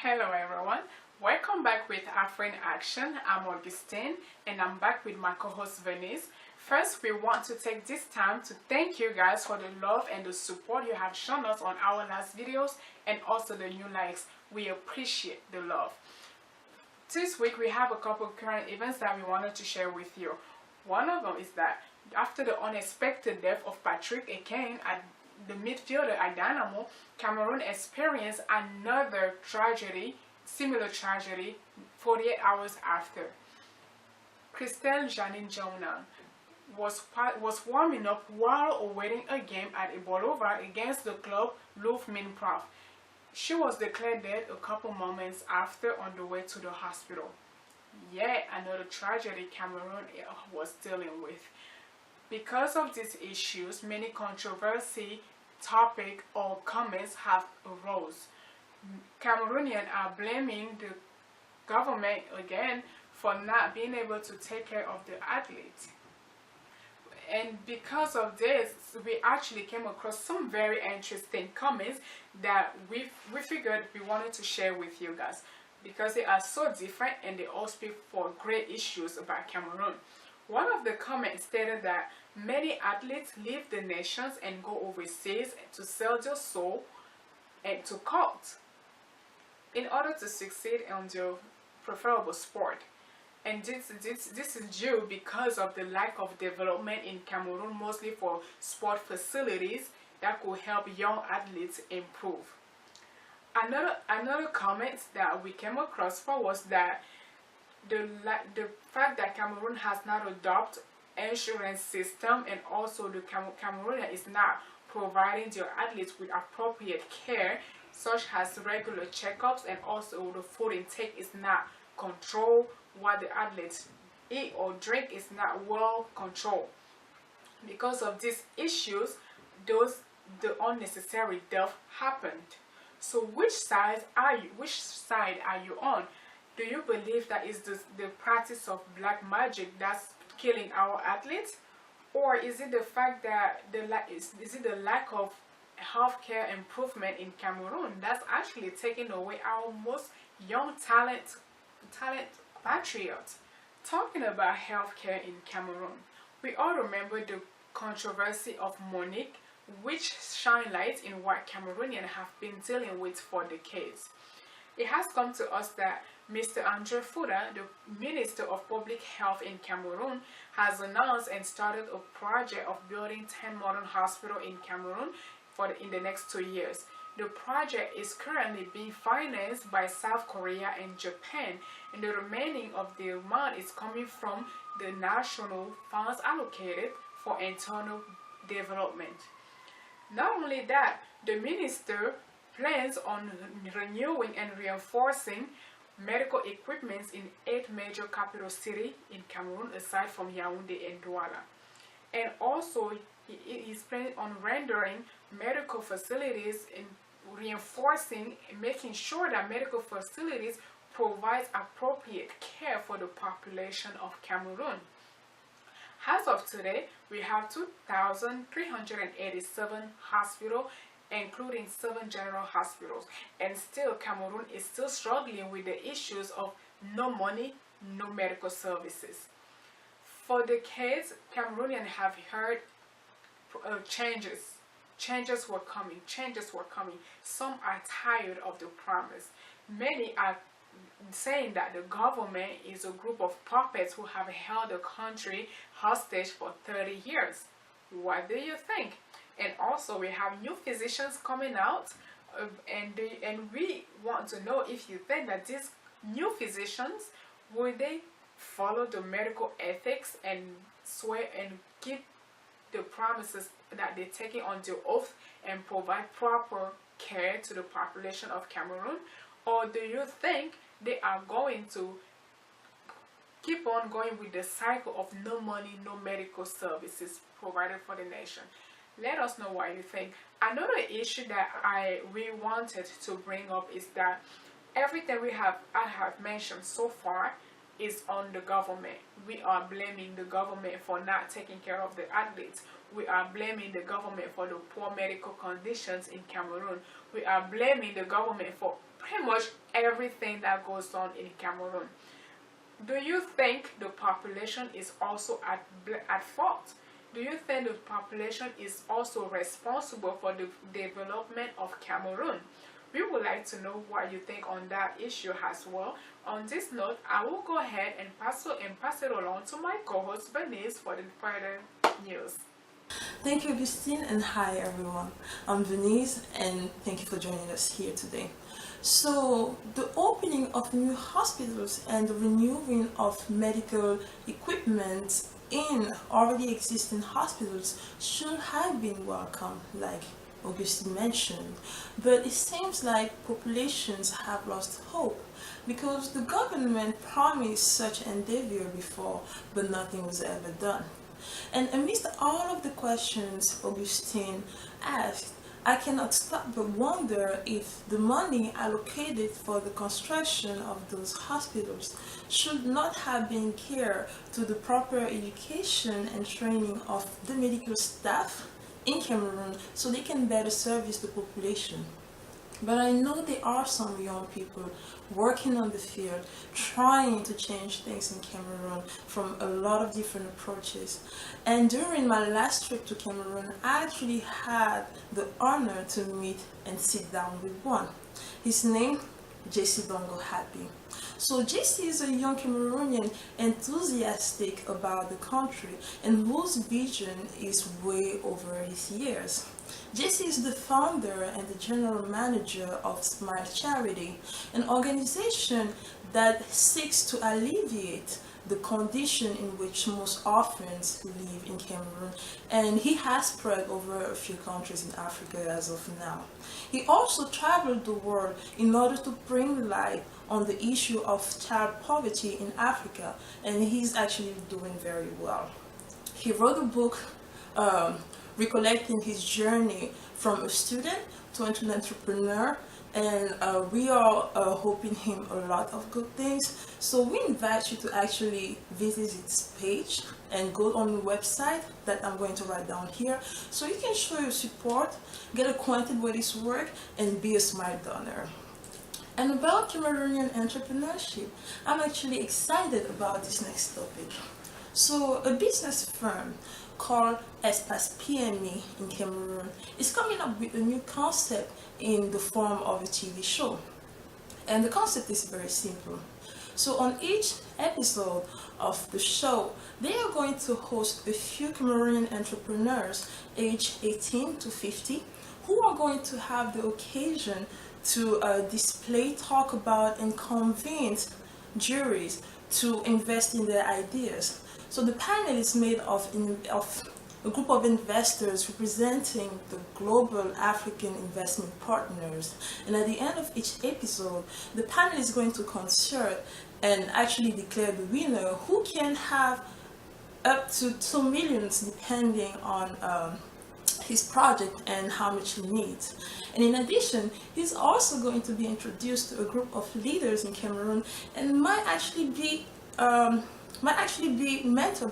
Hello everyone, welcome back with Afro in Action. I'm Augustine and I'm back with my co-host Venice. First, we want to take this time to thank you guys for the love and the support you have shown us on our last videos and also the new likes. We appreciate the love. This week we have a couple of current events that we wanted to share with you. One of them is that after the unexpected death of Patrick Ekane at the midfielder at Dynamo, Cameroon experienced another tragedy, similar tragedy, 48 hours after. Christelle Janine Jounan was warming up while awaiting a game at Ibolova against the club Louvre Minprof. She was declared dead a couple moments after on the way to the hospital. Yet another tragedy Cameroon was dealing with. Because of these issues, many controversy, topic or comments have arose. Cameroonians are blaming the government again for not being able to take care of the athletes. And because of this, we actually came across some very interesting comments that we figured we wanted to share with you guys because they are so different and they all speak for great issues about Cameroon. One of the comments stated that many athletes leave the nations and go overseas to sell their soul and to cult in order to succeed in their preferable sport. And this is due because of the lack of development in Cameroon, mostly for sport facilities that could help young athletes improve. Another comment that we came across was that the fact that Cameroon has not adopted insurance system and also the Cameroon is not providing their athletes with appropriate care such as regular checkups, and also the food intake is not controlled, what the athletes eat or drink is not well controlled. Because of these issues, the unnecessary death happened. So which side are you on? Do you believe that is the practice of black magic that's killing our athletes, or is it the fact that is it the lack of healthcare improvement in Cameroon that's actually taking away our most young talent patriots? Talking about healthcare in Cameroon, we all remember the controversy of Monique, which shine light in what Cameroonians have been dealing with for decades. It has come to us that Mr. Andre Fuda, the Minister of Public Health in Cameroon, has announced and started a project of building 10 modern hospitals in Cameroon in the next 2 years. The project is currently being financed by South Korea and Japan, and the remaining of the amount is coming from the national funds allocated for internal development. Not only that, the minister plans on renewing and reinforcing medical equipment in 8 major capital cities in Cameroon aside from Yaoundé and Douala. And also, he is planning on rendering medical facilities and reinforcing and making sure that medical facilities provide appropriate care for the population of Cameroon. As of today, we have 2,387 hospitals, including 7 general hospitals, and still Cameroon is still struggling with the issues of no money, no medical services. For decades, Cameroonians have heard changes were coming. Some are tired of the promise. Many are saying that the government is a group of puppets who have held the country hostage for 30 years. What do you think? And also, we have new physicians coming out, and we want to know if you think that these new physicians, will they follow the medical ethics and swear and keep the promises that they're taking on the oath and provide proper care to the population of Cameroon? Or do you think they are going to keep on going with the cycle of no money, no medical services provided for the nation? Let us know what you think. Another issue that we wanted to bring up is that everything I have mentioned so far is on the government. We are blaming the government for not taking care of the athletes. We are blaming the government for the poor medical conditions in Cameroon. We are blaming the government for pretty much everything that goes on in Cameroon. Do you think the population is also at fault? Do you think the population is also responsible for the development of Cameroon? We would like to know what you think on that issue as well. On this note, I will go ahead and pass it along to my co-host Bernice for the further news. Thank you, Augustine, and hi everyone. I'm Venice, and thank you for joining us here today. So, the opening of new hospitals and the renewing of medical equipment in already existing hospitals should have been welcome, like Augustine mentioned, but it seems like populations have lost hope because the government promised such endeavor before, but nothing was ever done. And amidst all of the questions Augustine asked, I cannot stop but wonder if the money allocated for the construction of those hospitals should not have been geared to the proper education and training of the medical staff in Cameroon so they can better service the population. But I know there are some young people working on the field, trying to change things in Cameroon from a lot of different approaches. And during my last trip to Cameroon, I actually had the honor to meet and sit down with one. His name, JC Dongo Happy. So JC is a young Cameroonian enthusiastic about the country and whose vision is way over his years. JC is the founder and the general manager of Smile Charity, an organization that seeks to alleviate the condition in which most orphans live in Cameroon, and he has spread over a few countries in Africa as of now. He also traveled the world in order to bring light on the issue of child poverty in Africa, and he's actually doing very well. He wrote a book recollecting his journey from a student to an entrepreneur, and we are hoping him a lot of good things. So we invite you to actually visit his page and go on the website that I'm going to write down here so you can show your support, get acquainted with his work, and be a smile donor. And about Cameroonian entrepreneurship, I'm actually excited about this next topic. So a business firm called Espace PME in Cameroon is coming up with a new concept in the form of a TV show. And the concept is very simple. So on each episode of the show, they are going to host a few Cameroonian entrepreneurs aged 18 to 50 who are going to have the occasion to display, talk about, and convince juries to invest in their ideas. So the panel is made of a group of investors representing the global African investment partners. And at the end of each episode, the panel is going to consult and actually declare the winner, who can have up to 2 million depending on his project and how much he needs. And in addition, he's also going to be introduced to a group of leaders in Cameroon and might actually be mentored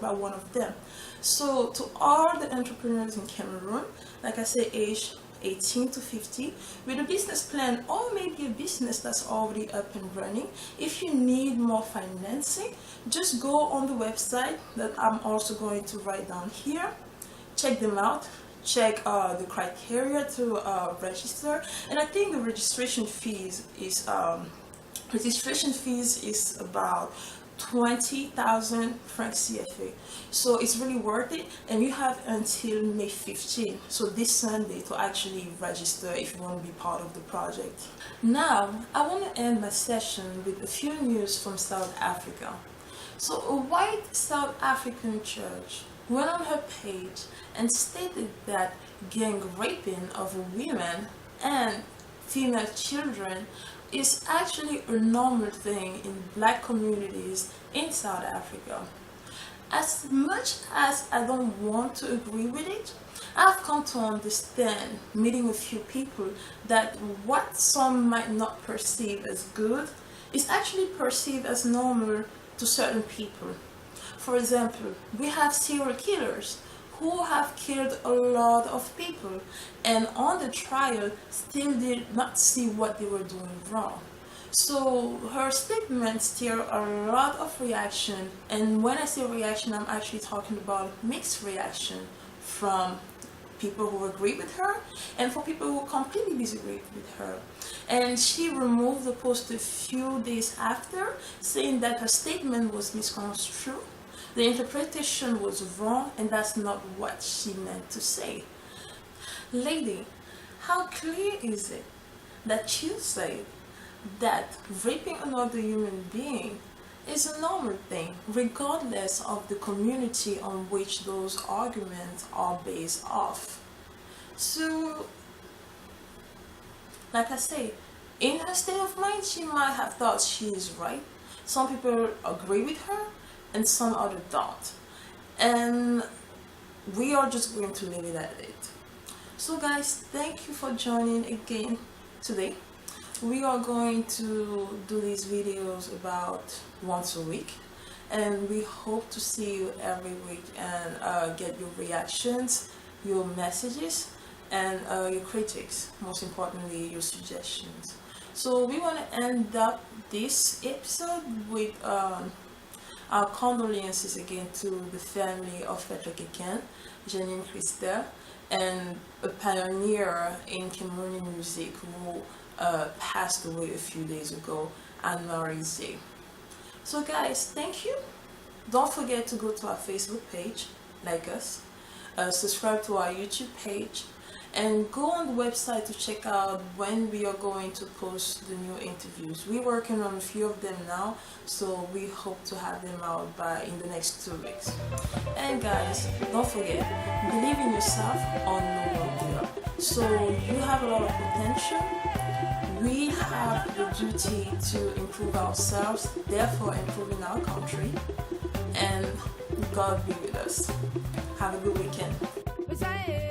by one of them. So to all the entrepreneurs in Cameroon, like I say, age 18 to 50, with a business plan or maybe a business that's already up and running, if you need more financing, just go on the website that I'm also going to write down here, check them out, check the criteria to register, and I think the registration fees is about 20,000 francs CFA. So it's really worth it, and you have until May 15, so this Sunday, to actually register if you want to be part of the project. Now, I want to end my session with a few news from South Africa. So a white South African church went on her page and stated that gang raping of women and female children is actually a normal thing in black communities in South Africa. As much as I don't want to agree with it, I've come to understand, meeting a few people, that what some might not perceive as good is actually perceived as normal to certain people. For example, we have serial killers who have killed a lot of people, and on the trial still did not see what they were doing wrong. So her statement stirred a lot of reaction, and when I say reaction, I'm actually talking about mixed reaction from people who agree with her and for people who completely disagree with her. And she removed the post a few days after, saying that her statement was misconstrued, the interpretation was wrong, and that's not what she meant to say. Lady, how clear is it that you say that raping another human being is a normal thing, regardless of the community on which those arguments are based off? So, like I say, in her state of mind, she might have thought she is right. Some people agree with her, and some other don't. And we are just going to leave it at it. So guys, thank you for joining again today. We are going to do these videos about once a week, and we hope to see you every week and get your reactions, your messages, and your critics, most importantly your suggestions. So we want to end up this episode with our condolences again to the family of Patrick Eken, Janine Christel, and a pioneer in Cameroonian music who passed away a few days ago, Anne-Marie Zé. So guys, thank you. Don't forget to go to our Facebook page, like us, subscribe to our YouTube page, and go on the website to check out when we are going to post the new interviews. We're working on a few of them now, so we hope to have them out in the next 2 weeks. And guys, don't forget, believe in yourself or no one will. So you have a lot of potential. We have the duty to improve ourselves, therefore improving our country, and God be with us. Have a good weekend. Say